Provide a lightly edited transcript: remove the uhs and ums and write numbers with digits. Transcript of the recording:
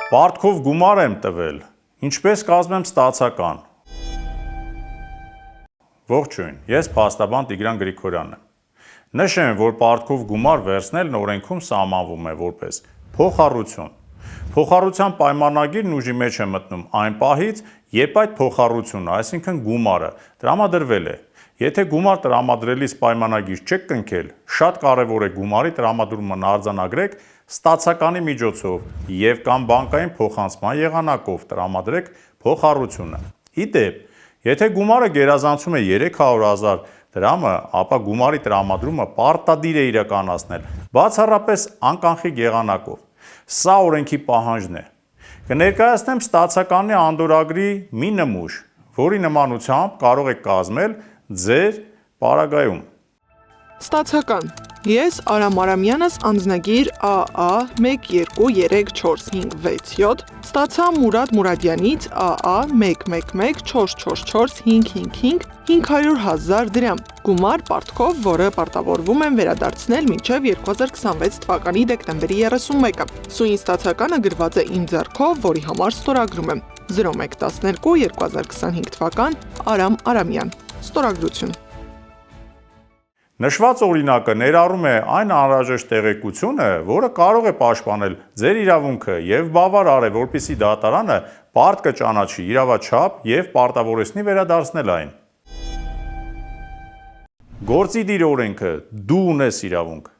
Պարտքով գումար եմ տվել, ինչպես կազմեմ ստացական։ Ողջույն, ես փաստաբան Տիգրան Գրիգորյանն եմ։ Նշեմ, որ պարտքով գումար վերցնելն օրենքում սահմանվում է որպես փոխառություն։ Փոխառության պայմանագիրն ուժի մեջ է մտնում այն պահից, երբ այդ փոխառությունը, այսինքն գումարը, տրամադրվել է։ Եթե գումար տրամադրելիս պայմանագիր չեք կնքել, շատ կարևոր է գումարի տրամադրումն արձանագրեք ստացականի միջոցով և կամ բանկային փոխանցման եղանակով տրամադրեք փոխառությունը։ Ի դեպ, եթե գումարը գերազանցում է 300,000 դրամը, ապա գումարի տրամադրումը պարտադիր է իրականացնել, բացառապես անկանխիկ եղանակով։ Սա օրենքի պահանջն է։ Կներկայացնեմ ստացականի անդորրագրի մի նմուշ, որի նմանությամբ կարող եք կազմել ձեր պարագայում։ Ստացական։ Ես Արամ Արամյանս անձնագիր AA 1234567 ստացա Մուրադ Մուրադյանից AA 11144455 500,000 դրամ գումար պարտքով, որը պարտավորվում եմ վերադարձնել մինչև 2026 թվականի դեկտեմբերի 31-ը։ Սույն ստացականը գրված է իմ ձեռքով, որի համար ստորագրում եմ 0112 2025 թվական Արամ Արամյան։ Ստորագրություն։ Նշված օրինակը ներառում է այն անհրաժեշտ տեղեկությունը, որը կարող է պաշտպանել ձեր իրավունքը և բավարար է, որպեսզի դատարանը պարտքը ճանաչի իրավաչափ և պարտավորեցնի վերադարձնել այն։ Գործի դիր օրենքը, դու ունես իրավունք։